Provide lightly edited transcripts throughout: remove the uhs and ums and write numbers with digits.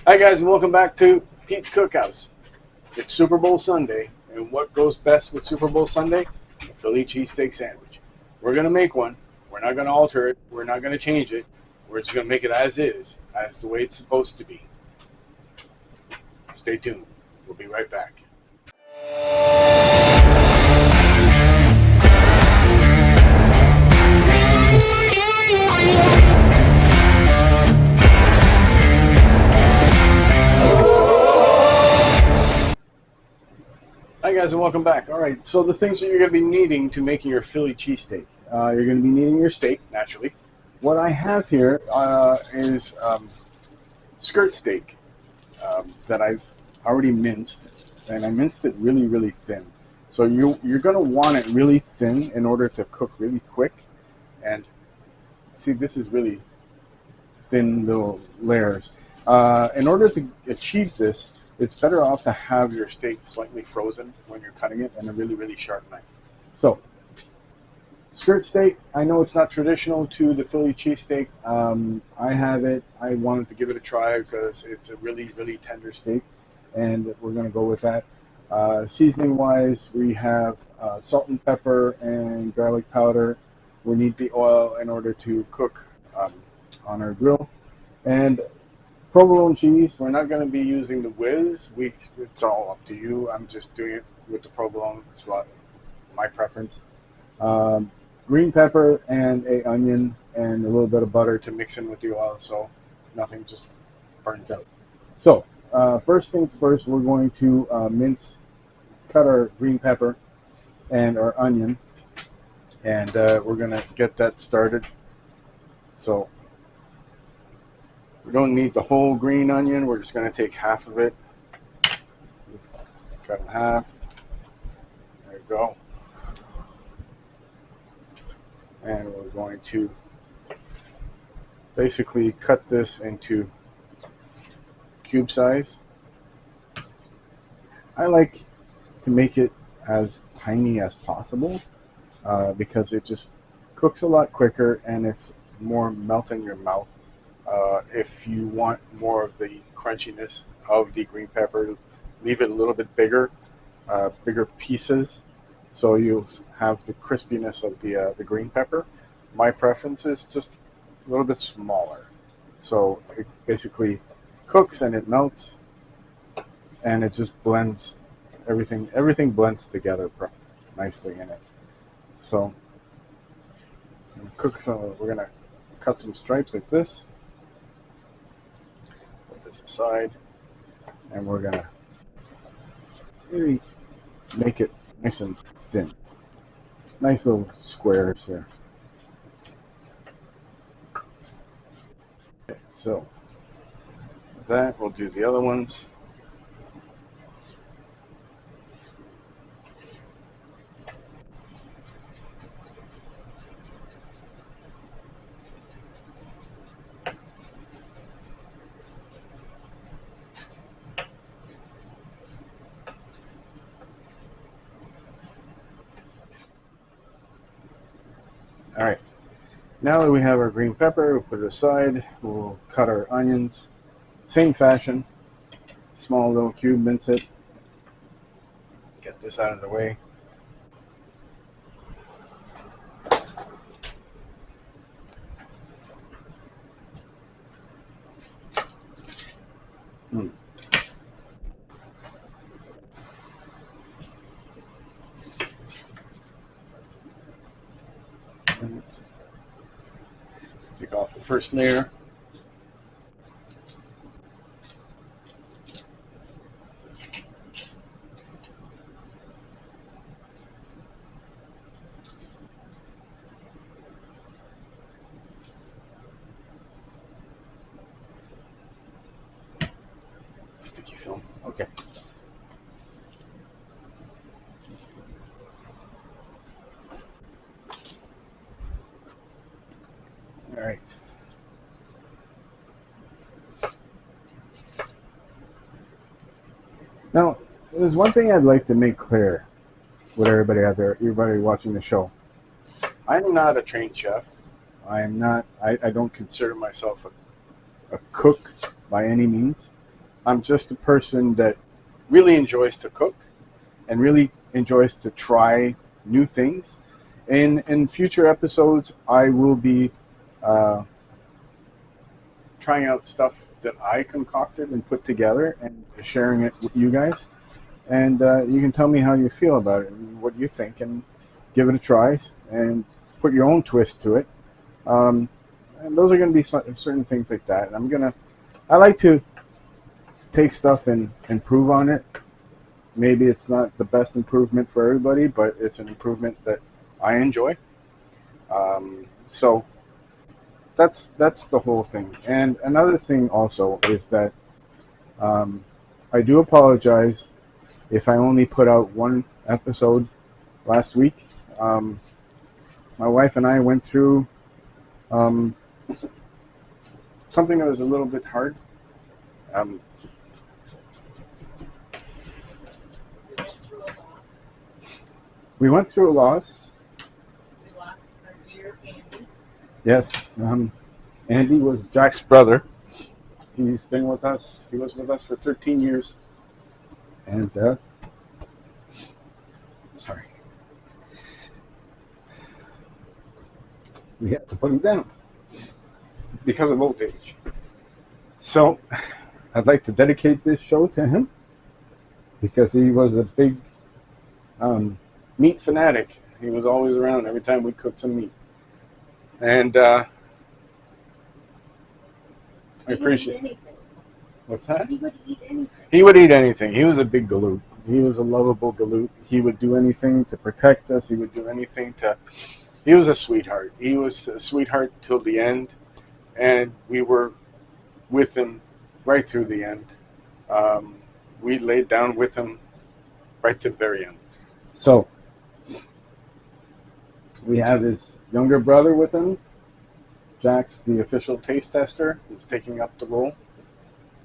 Hi guys, and welcome back to Pete's Cookhouse. It's Super Bowl Sunday, and what goes best with Super Bowl Sunday? A Philly cheesesteak sandwich. We're gonna make one. We're not gonna alter it. We're not gonna change it. We're just gonna make it as is, as the way it's supposed to be. Stay tuned. We'll be right back. Hi guys, and welcome back. All right, so the things that you're going to be needing to making your Philly cheesesteak. You're going to be needing your steak, naturally. What I have here is skirt steak that I've already minced, and I minced it really, really thin. So you're going to want it really thin in order to cook really quick. And see, this is really thin little layers. In order to achieve this, it's better off to have your steak slightly frozen when you're cutting it and a really, really sharp knife. So, skirt steak, I know it's not traditional to the Philly cheesesteak. I have it. I wanted to give it a try because it's a really, really tender steak, and we're going to go with that. Seasoning-wise, we have salt and pepper and garlic powder. We need the oil in order to cook on our grill. And provolone cheese, we're not going to be using the whiz. It's all up to you. I'm just doing it with the provolone. It's my preference. Green pepper and an onion and a little bit of butter to mix in with the oil so nothing just burns out. So first things first, we're going to cut our green pepper and our onion, and we're going to get that started. So we don't need the whole green onion. We're just going to take half of it. Cut in half. There you go. And we're going to basically cut this into cube size. I like to make it as tiny as possible because it just cooks a lot quicker and it's more melt in your mouth. If you want more of the crunchiness of the green pepper, leave it a little bit bigger, bigger pieces, so you'll have the crispiness of the green pepper. My preference is just a little bit smaller, so it basically cooks and it melts, and it just blends everything. Everything blends together nicely in it. So we're gonna cut some stripes like this. Aside, and we're gonna really make it nice and thin, nice little squares here. Okay, so with that, we'll do the other ones. All right, now that we have our green pepper, we'll put it aside. We'll cut our onions, same fashion, small little cube, mince it. Get this out of the way. Take off the first layer. Sticky film. Okay. All right. Now, there's one thing I'd like to make clear with everybody out there, everybody watching the show. I'm not a trained chef. I don't consider myself a cook by any means. I'm just a person that really enjoys to cook and really enjoys to try new things. In future episodes, I will be uh, trying out stuff that I concocted and put together and sharing it with you guys. And you can tell me how you feel about it and what you think, and give it a try and put your own twist to it. Um, and those are going to be certain things like that. And I like to take stuff and improve on it. Maybe it's not the best improvement for everybody, but it's an improvement that I enjoy. So that's the whole thing. And another thing also is that um, I do apologize if I only put out one episode last week. Um, my wife and I went through um, something that was a little bit hard. Um, we went through a loss. We lost our dear Andy. Yes, Andy was Jack's brother. He's been with us. He was with us for 13 years. And sorry, we had to put him down because of old age. So I'd like to dedicate this show to him because he was a big meat fanatic. He was always around every time we cooked some meat. And I appreciate it. What's that? He would eat anything. He would eat anything. He was a big galoot. He was a lovable galoot. He would do anything to protect us. He would do anything to. He was a sweetheart. He was a sweetheart till the end, and we were with him right through the end. Um, we laid down with him right to the very end. So we have his younger brother with him. Jack's the official taste tester. He's taking up the role.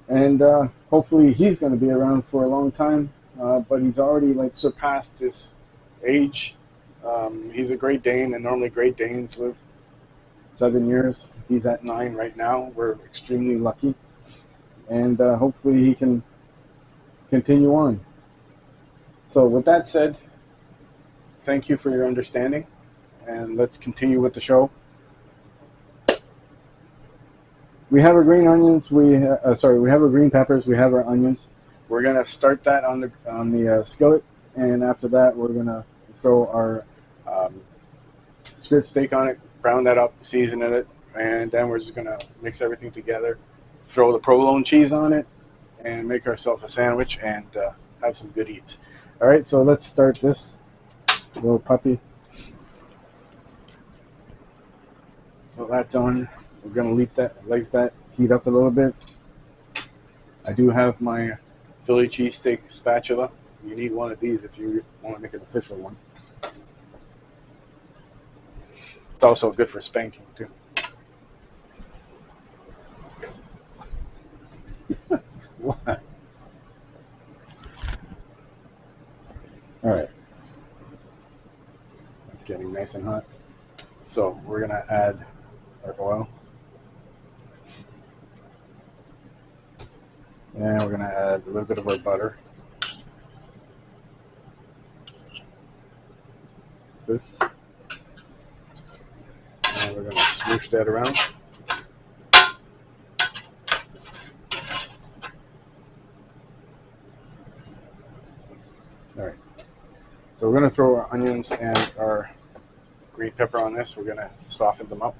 And hopefully he's going to be around for a long time. But he's already surpassed his age. He's a Great Dane, and normally Great Danes live 7 years. He's at 9 right now. We're extremely lucky, and hopefully he can continue on. So with that said, thank you for your understanding, and let's continue with the show. We have our green onions. We have our green peppers. We have our onions. We're gonna start that on the skillet, and after that, we're gonna throw our skirt steak on it, brown that up, season it, and then we're just gonna mix everything together, throw the provolone cheese on it, and make ourselves a sandwich and have some good eats. All right, so let's start this little puppy. Well, that's on. We're gonna let that heat up a little bit. I do have my Philly cheesesteak spatula. You need one of these if you want to make an official one. It's also good for spanking too. What? All right. It's getting nice and hot. So we're gonna add our oil. And we're going to add a little bit of our butter. This. And we're going to smoosh that around. All right. So we're going to throw our onions and our green pepper on this. We're going to soften them up.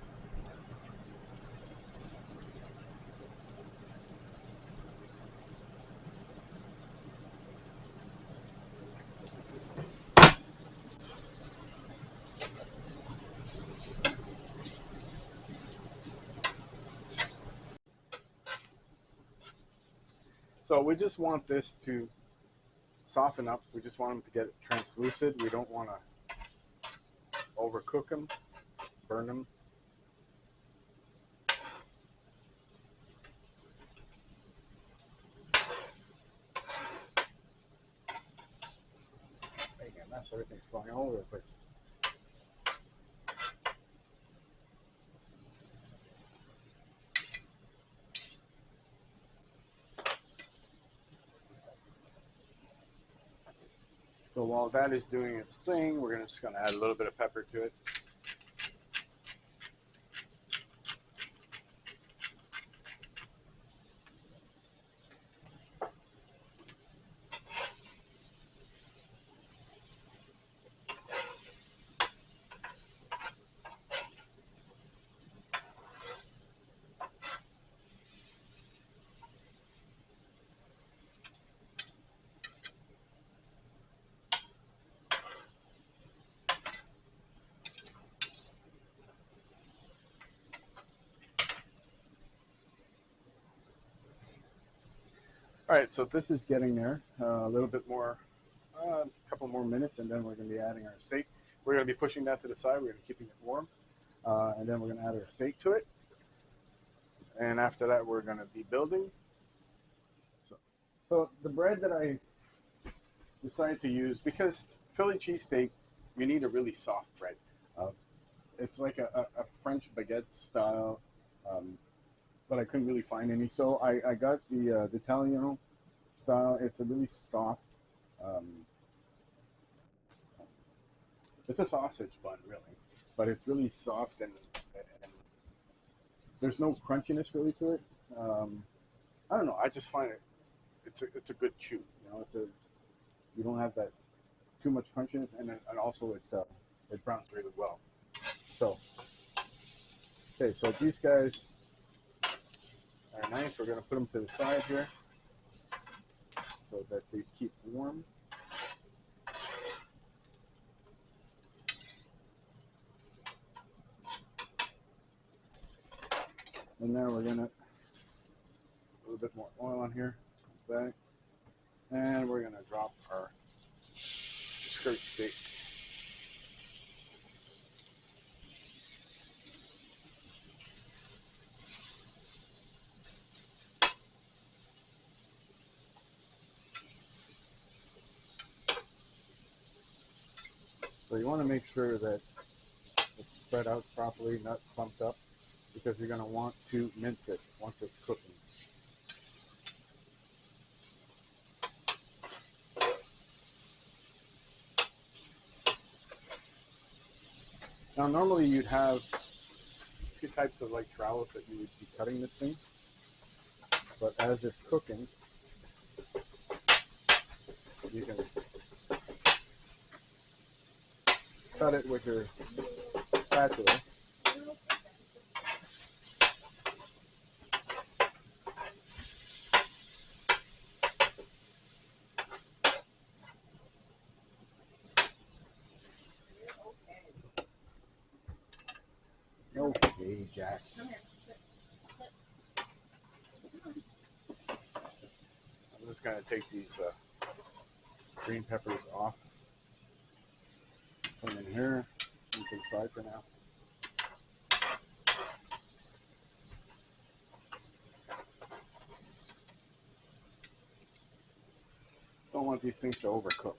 So we just want this to soften up. We just want them to get translucent. We don't want to overcook them, burn them. Making a mess. Everything's flying all over the place. So while that is doing its thing, we're just going to add a little bit of pepper to it. All right, so this is getting there. A little bit more, a couple more minutes, and then we're going to be adding our steak. We're going to be pushing that to the side. We're going to be keeping it warm, and then we're going to add our steak to it. And after that, we're going to be building. So the bread that I decided to use, because Philly cheesesteak, you need a really soft bread. It's like a French baguette style, but I couldn't really find any. So I got the Italiano style. It's a really soft, it's a sausage bun really, but it's really soft and there's no crunchiness really to it. I don't know. I just find it's a good chew. You know, you don't have that too much crunchiness, and also it browns really well. So okay, so these guys are nice. We're gonna put them to the side here so that they keep warm. And now we're gonna a little bit more oil on here, like that, and we're gonna drop our skirt steak. So you want to make sure that it's spread out properly, not clumped up, because you're going to want to mince it once it's cooking. Now normally you'd have two types of like trowels that you would be cutting this thing, but as it's cooking, you can cut it with your spatula. Okay, Jack. I'm just going to take these green peppers off. Put them in here, into the side for now. Don't want these things to overcook.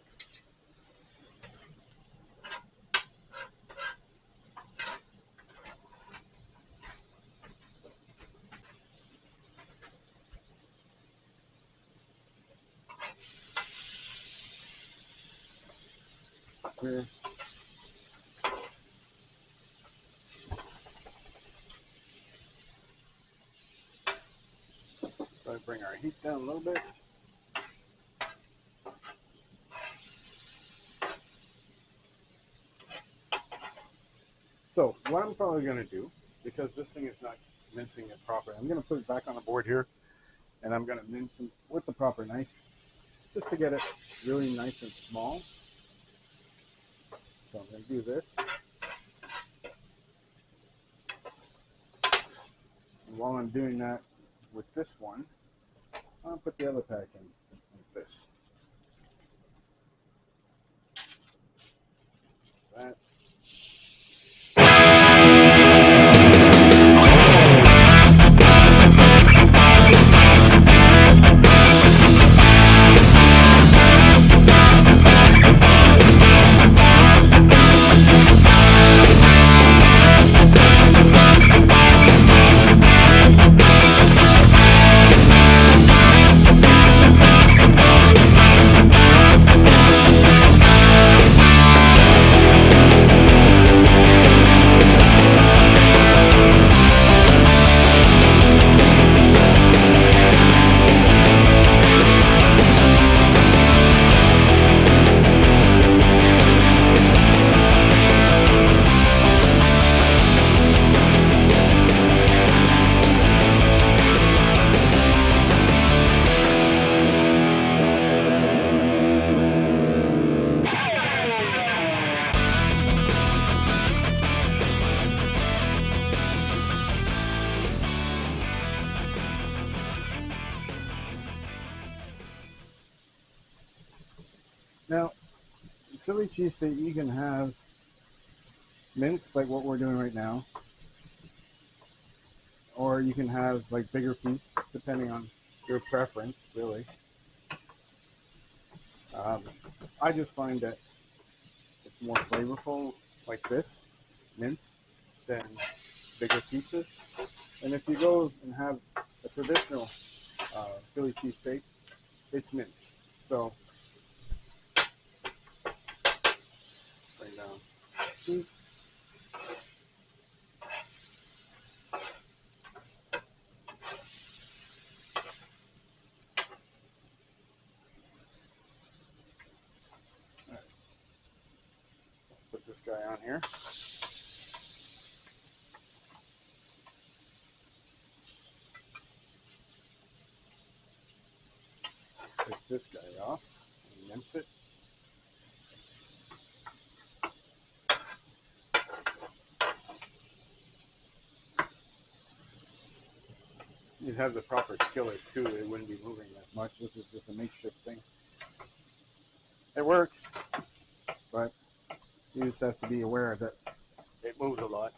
Here. So I bring our heat down a little bit. So what I'm probably going to do, because this thing is not mincing it properly, I'm going to put it back on the board here, and I'm going to mince it with the proper knife, just to get it really nice and small. So I'm going to do this. And while I'm doing that with this one, I'll put the other pack in like this. That. Now, Philly cheesesteak, you can have mince like what we're doing right now, or you can have like bigger piece, depending on your preference, really. Um, I just find that it's more flavorful like this, mince, than bigger pieces. And if you go and have a traditional Philly cheesesteak, it's mince. So bring down heat. All right, put this guy on here. Take this guy off and mince it. You'd have the proper skillet too, it wouldn't be moving that much. This is just a makeshift thing. It works, but you just have to be aware that it moves a lot.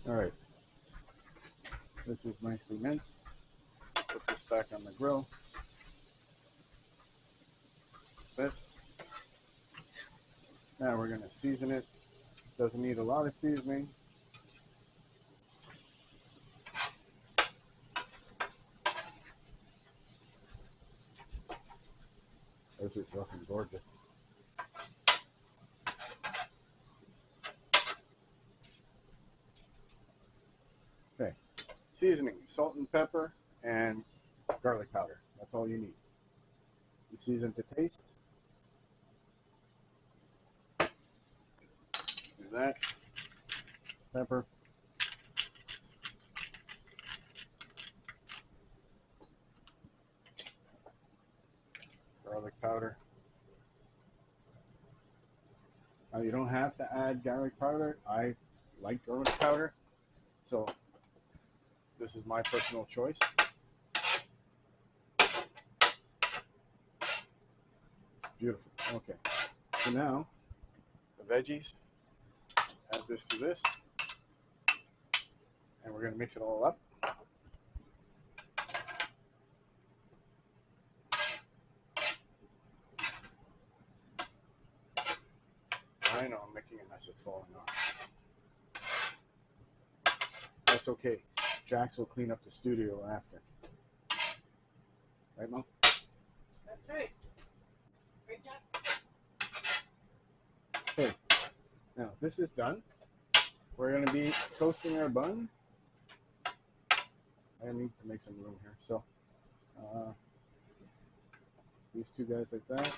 All right, this is nicely minced. Put this back on the grill. This. Now we're going to season it. Doesn't need a lot of seasoning. This is looking gorgeous. Okay, seasoning, salt and pepper, and garlic powder. That's all you need. You season to taste. Do that. Pepper. Garlic powder. Now you don't have to add garlic powder. I like garlic powder, so this is my personal choice. It's beautiful. Okay, so now the veggies. Add this to this, and we're going to mix it all up. I know I'm making a mess. It's falling off. That's okay. Jax will clean up the studio after. Right, Mom? That's right. Right, Jackson? Okay. Now, this is done. We're going to be toasting our bun. I need to make some room here. So, these two guys like that.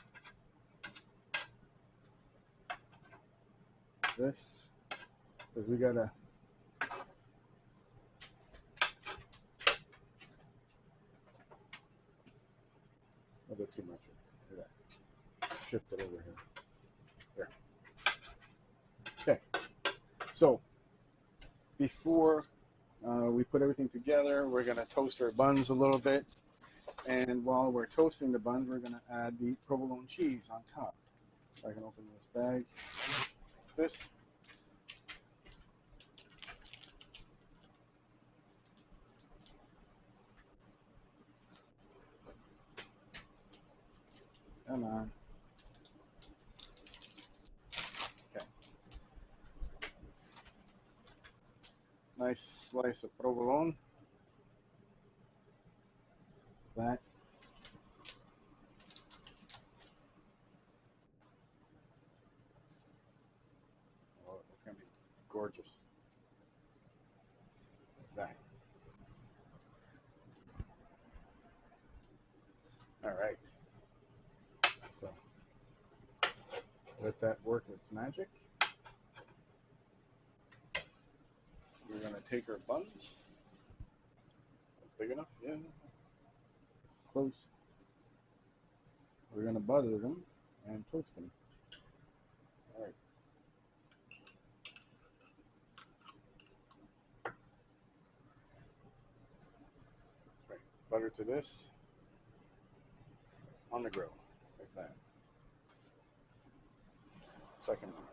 This. Because we got to... A bit too much. Look at that. Shift it over here. There. Okay. So, before we put everything together, we're going to toast our buns a little bit. And while we're toasting the buns, we're going to add the provolone cheese on top. So I can open this bag. This. Come on. Okay. Nice slice of provolone. That. Oh, it's going to be gorgeous. That. All right. So Let that work its magic. We're going to take our buns. Big enough? Yeah. Close. We're going to butter them and toast them. All right. Right. Butter to this on the grill, like that. Second one.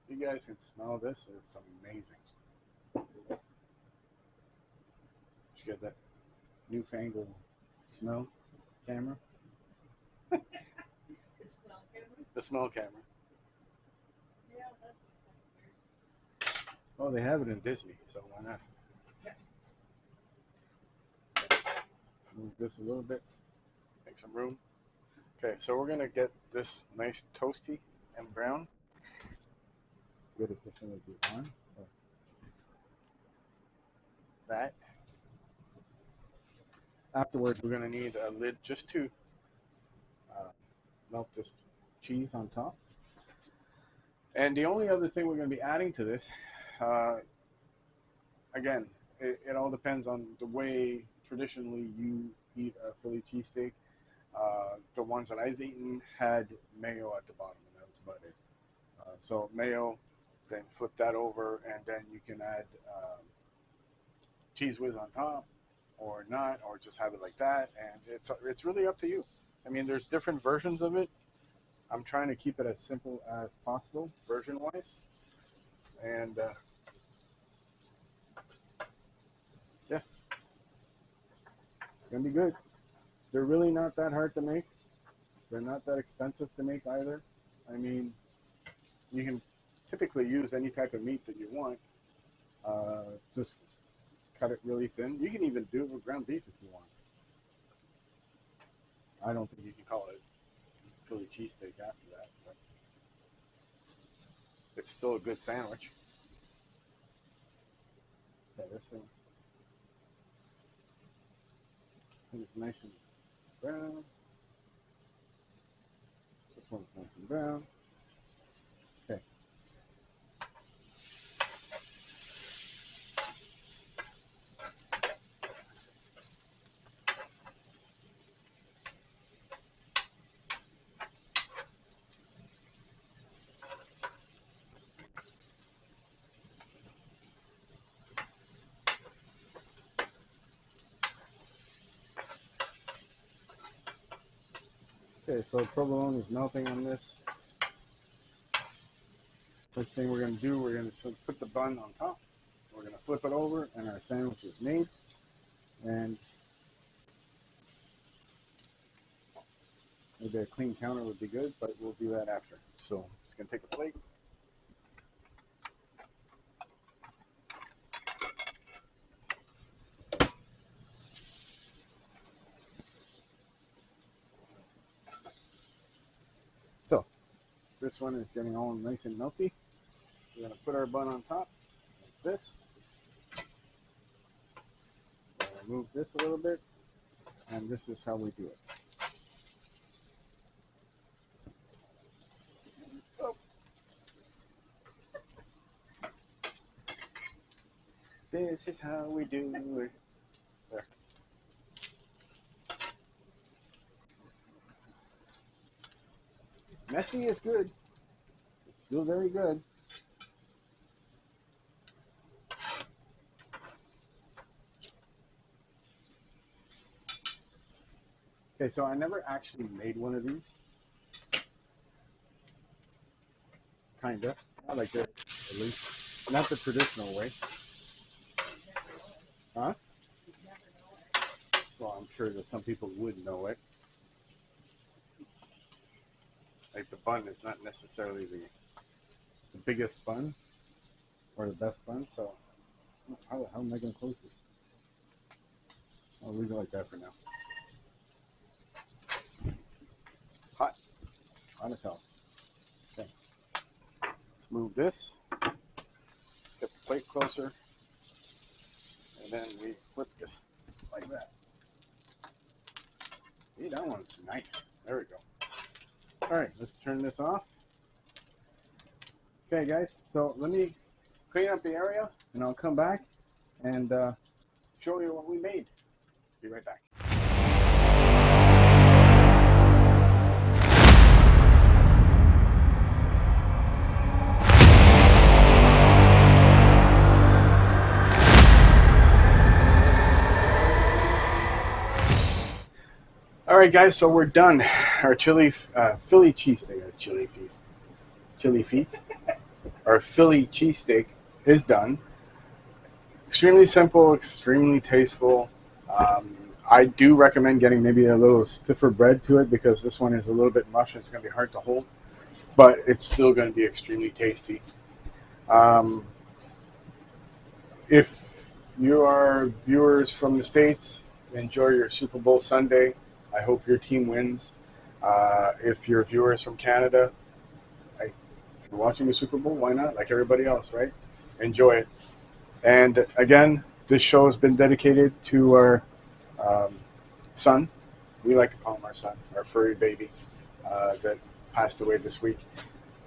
You guys can smell this. It's amazing. You get that newfangled smell camera? The smell camera? The smell camera. Yeah, that'd be kind of weird. Oh, they have it in Disney, so why not? Move this a little bit. Make some room. Okay, so we're going to get this nice toasty and brown. Good if this one would be on. That. Afterwards, we're going to need a lid just to melt this cheese on top. And the only other thing we're going to be adding to this, again, it all depends on the way traditionally you eat a Philly cheesesteak. The ones that I've eaten had mayo at the bottom, and that's about it. So mayo, then flip that over, and then you can add cheese whiz on top, or not, or just have it like that. And it's really up to you. I mean, there's different versions of it. I'm trying to keep it as simple as possible, version-wise. And yeah, it's gonna be good. They're really not that hard to make. They're not that expensive to make either. I mean, you can typically use any type of meat that you want. Just cut it really thin. You can even do it with ground beef if you want. I don't think you can call it Philly cheesesteak after that, but it's still a good sandwich. Okay, this thing is nice and brown. This one's nice and brown. Okay. Okay, so provolone is melting on this. First thing we're going to do, we're going to put the bun on top. We're going to flip it over, and our sandwich is made. And maybe a clean counter would be good, but we'll do that after. So I'm just going to take a plate. So this one is getting all nice and melty. We're going to put our bun on top, like this. Move this a little bit, and this is how we do it. Oh. This is how we do it. There. Messy is good. It's still very good. Okay, so I never actually made one of these. Kinda. I like it, at least. Not the traditional way. Huh? Well, I'm sure that some people would know it. Like the bun is not necessarily the biggest bun or the best bun, so how am I going to close this? I'll leave it like that for now. Hot. Hot as hell. Okay. Let's move this. Get plate closer, and then we flip this like that. See, that one's nice. There we go. All right, let's turn this off. Okay, guys, so let me clean up the area, and I'll come back and show you what we made. Be right back. All right, guys, so we're done. Our Philly cheesesteak, our chili feet, our Philly cheesesteak is done. Extremely simple, extremely tasteful. I do recommend getting maybe a little stiffer bread to it because this one is a little bit mush and it's going to be hard to hold, but it's still going to be extremely tasty. If you are viewers from the States, enjoy your Super Bowl Sunday. I hope your team wins. If you're viewers from Canada, if you're watching the Super Bowl, why not? Like everybody else, right? Enjoy it. And again, this show has been dedicated to our son. We like to call him our son, our furry baby that passed away this week.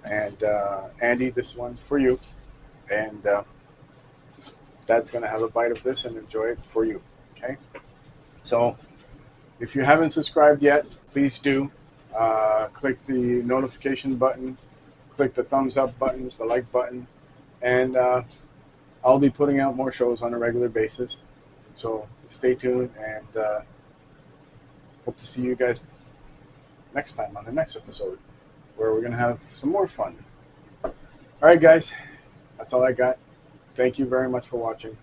And Andy, this one's for you. And Dad's going to have a bite of this and enjoy it for you. Okay? So if you haven't subscribed yet, please do. Click the notification button, click the thumbs up buttons, the like button, and I'll be putting out more shows on a regular basis. So stay tuned, and hope to see you guys next time on the next episode, where we're going to have some more fun. All right, guys, that's all I got. Thank you very much for watching.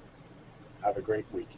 Have a great week.